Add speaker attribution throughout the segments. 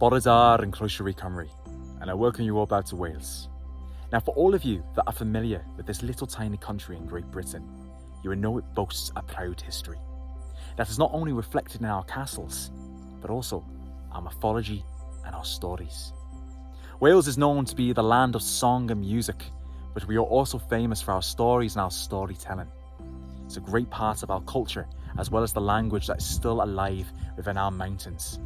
Speaker 1: Borodar and Cloistery Cymru, and I welcome you all back to Wales. Now, for all of you that are familiar with this little tiny country in Great Britain, you will know it boasts a proud history that is not only reflected in our castles, but also our mythology and our stories. Wales is known to be the land of song and music, but we are also famous for our stories and our storytelling. It's a great part of our culture, as well as the language that is still alive within our mountains.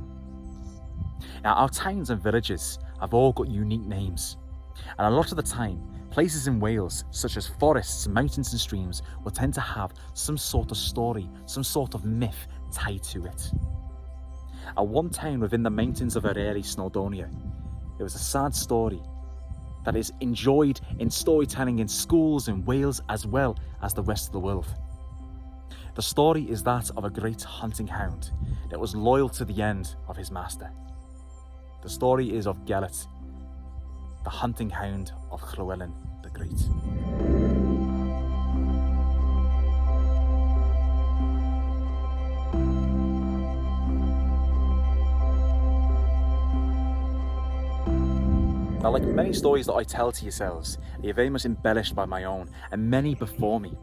Speaker 1: Now, our towns and villages have all got unique names, and a lot of the time, places in Wales, such as forests, mountains and streams, will tend to have some sort of story, some sort of myth tied to it. At one town within the mountains of Eryri, Snowdonia, there was a sad story that is enjoyed in storytelling in schools in Wales as well as the rest of the world. The story is that of a great hunting hound that was loyal to the end of his master. The story is of Gelert, the hunting hound of Llywelyn the Great. Now, like many stories that I tell to yourselves, they are very much embellished by my own and many before me.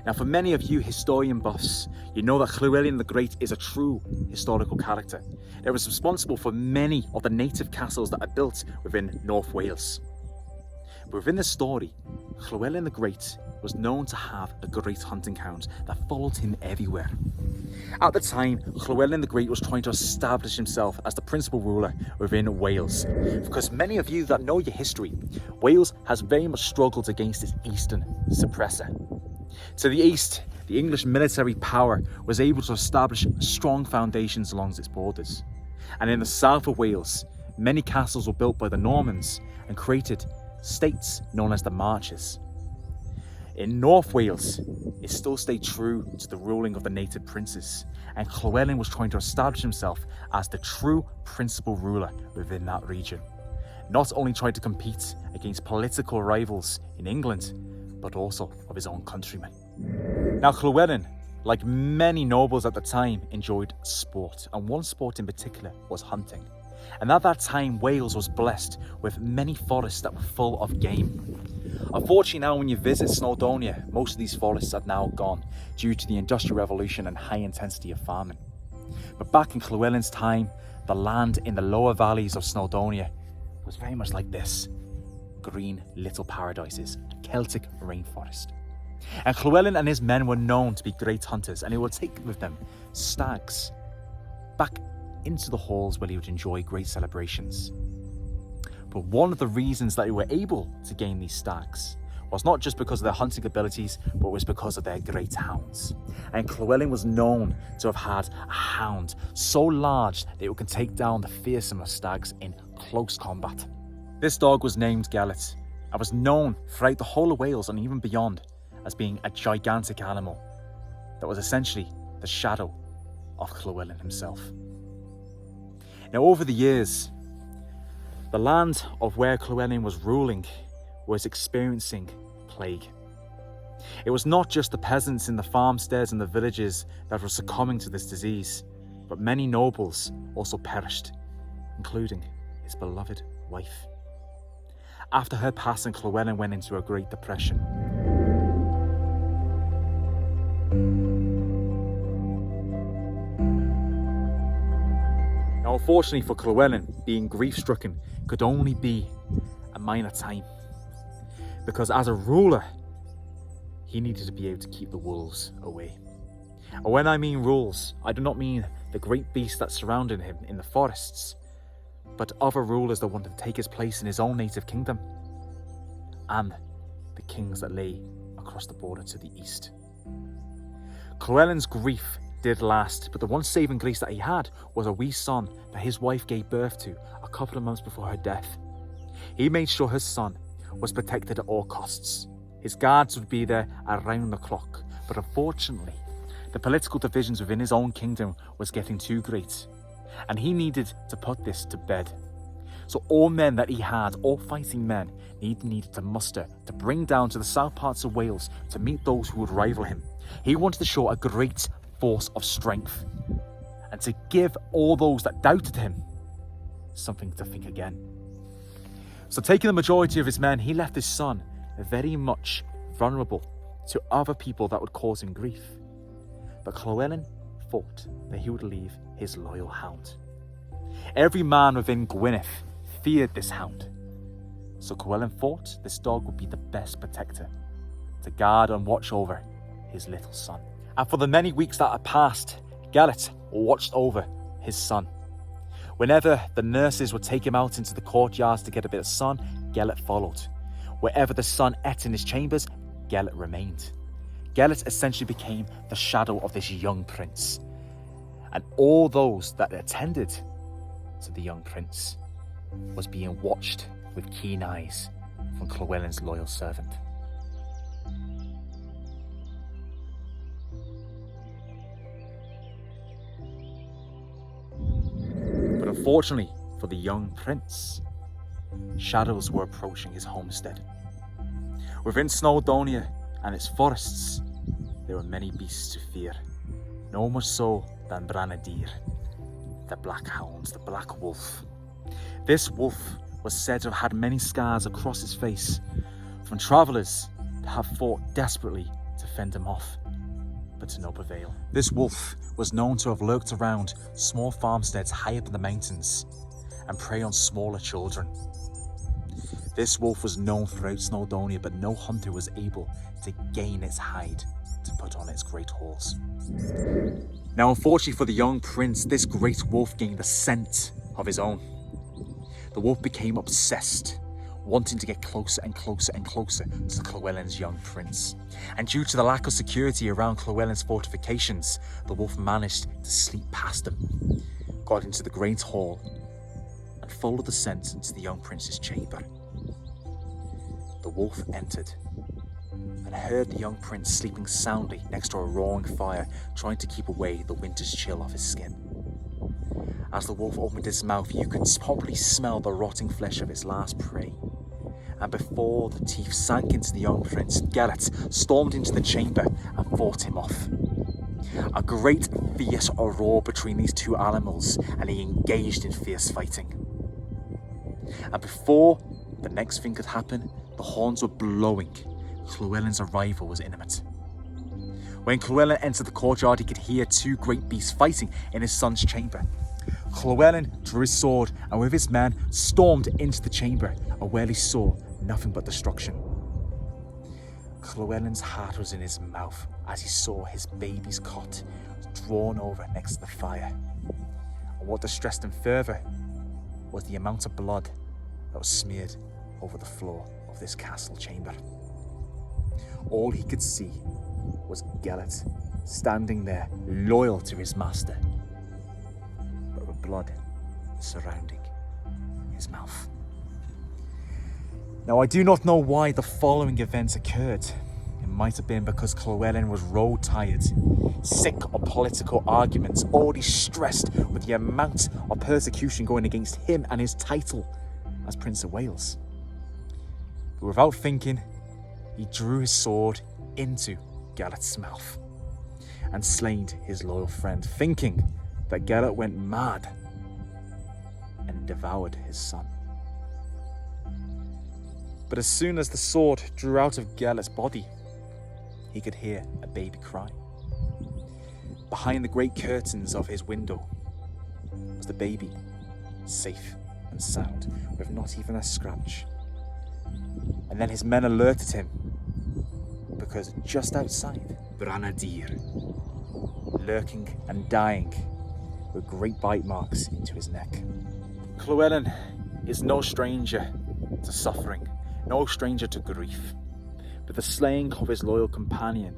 Speaker 1: Now, for many of you historian buffs, you know that Llywelyn the Great is a true historical character that was responsible for many of the native castles that are built within North Wales. But within the story, Llywelyn the Great was known to have a great hunting hound that followed him everywhere. At the time, Llywelyn the Great was trying to establish himself as the principal ruler within Wales. Because many of you that know your history, Wales has very much struggled against its eastern suppressor. To the east, the English military power was able to establish strong foundations along its borders. And in the south of Wales, many castles were built by the Normans and created states known as the Marches. In North Wales, it still stayed true to the ruling of the native princes, and Llywelyn was trying to establish himself as the true principal ruler within that region. Not only trying to compete against political rivals in England, but also of his own countrymen. Now, Llywelyn, like many nobles at the time, enjoyed sport, and one sport in particular was hunting. And at that time, Wales was blessed with many forests that were full of game. Unfortunately, now when you visit Snowdonia, most of these forests are now gone due to the Industrial Revolution and high intensity of farming. But back in Llywelyn's time, the land in the lower valleys of Snowdonia was very much like this: green little paradises, a Celtic rainforest. And Llywelyn and his men were known to be great hunters, and he would take with them stags back into the halls where he would enjoy great celebrations. But one of the reasons that they were able to gain these stags was not just because of their hunting abilities, but was because of their great hounds. And Llywelyn was known to have had a hound so large that it could take down the fearsomest stags in close combat. This dog was named Gelert and was known throughout the whole of Wales and even beyond as being a gigantic animal that was essentially the shadow of Llywelyn himself. Now, over the years, the land of where Llywelyn was ruling was experiencing plague. It was not just the peasants in the farmsteads and the villages that were succumbing to this disease, but many nobles also perished, including his beloved wife. After her passing, Llywelyn went into a Great Depression. Now, unfortunately for Llywelyn, being grief-stricken could only be a minor time, because as a ruler, he needed to be able to keep the wolves away. And when I mean wolves, I do not mean the great beasts that surrounded him in the forests, but other rulers that wanted to take his place in his own native kingdom, and the kings that lay across the border to the east. Llywelyn's grief did last, but the one saving grace that he had was a wee son that his wife gave birth to a couple of months before her death. He made sure his son was protected at all costs. His guards would be there around the clock, but unfortunately, the political divisions within his own kingdom was getting too great, and he needed to put this to bed. So all men that he had, all fighting men, needed to muster to bring down to the south parts of Wales to meet those who would rival him. He wanted to show a great force of strength and to give all those that doubted him something to think again. So taking the majority of his men, he left his son very much vulnerable to other people that would cause him grief. But Llywelyn thought that he would leave his loyal hound. Every man within Gwynedd feared this hound. So Llywelyn thought this dog would be the best protector to guard and watch over his little son. And for the many weeks that had passed, Gelert watched over his son. Whenever the nurses would take him out into the courtyards to get a bit of sun, Gelert followed. Wherever the sun ate in his chambers, Gelert remained. Gelert essentially became the shadow of this young prince. And all those that attended to the young prince was being watched with keen eyes from Llywelyn's loyal servant. But unfortunately for the young prince, shadows were approaching his homestead. Within Snowdonia and its forests, there were many beasts to fear, no more so than Brannadir, the black hound, the black wolf. This wolf was said to have had many scars across his face from travellers that have fought desperately to fend him off, but to no avail. This wolf was known to have lurked around small farmsteads high up in the mountains and prey on smaller children. This wolf was known throughout Snowdonia, but no hunter was able to gain its hide to put on its great halls. Now, unfortunately for the young prince, this great wolf gained a scent of his own. The wolf became obsessed, wanting to get closer and closer and closer to Llywelyn's young prince. And due to the lack of security around Llywelyn's fortifications, the wolf managed to sleep past them, got into the great hall, and followed the scent into the young prince's chamber. The wolf entered and heard the young prince sleeping soundly next to a roaring fire, trying to keep away the winter's chill off his skin. As the wolf opened his mouth, you could probably smell the rotting flesh of its last prey. And before the teeth sank into the young prince, Gelert stormed into the chamber and fought him off. A great fierce roar between these two animals, and he engaged in fierce fighting. And before the next thing could happen, the horns were blowing. Llywelyn's arrival was imminent. When Llywelyn entered the courtyard, he could hear two great beasts fighting in his son's chamber. Llywelyn drew his sword and with his men stormed into the chamber, and where he saw nothing but destruction. Llywelyn's heart was in his mouth as he saw his baby's cot drawn over next to the fire. And what distressed him further was the amount of blood that was smeared over the floor of this castle chamber. All he could see was Gelert standing there, loyal to his master, but with blood surrounding his mouth. Now, I do not know why the following events occurred. It might have been because Llywelyn was road tired, sick of political arguments, already stressed with the amount of persecution going against him and his title as Prince of Wales. But without thinking, he drew his sword into Gelert's mouth and slain his loyal friend, thinking that Gelert went mad and devoured his son. But as soon as the sword drew out of Gelert's body, he could hear a baby cry. Behind the great curtains of his window was the baby, safe and sound, with not even a scratch. And then his men alerted him, because just outside, Brannadir, lurking and dying with great bite marks into his neck. Llywelyn is no stranger to suffering, no stranger to grief, but the slaying of his loyal companion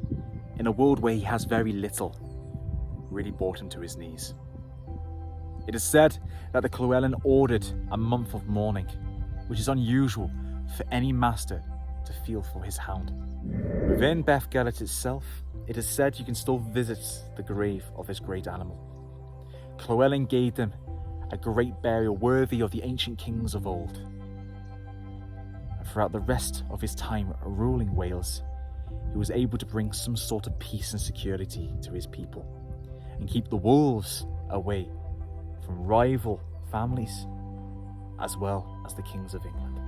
Speaker 1: in a world where he has very little really brought him to his knees. It is said that the Llywelyn ordered a month of mourning, which is unusual for any master to feel for his hound. Within Beth Gelert itself, it is said you can still visit the grave of this great animal. Llywelyn gave them a great burial worthy of the ancient kings of old. And throughout the rest of his time ruling Wales, he was able to bring some sort of peace and security to his people and keep the wolves away from rival families as well as the kings of England.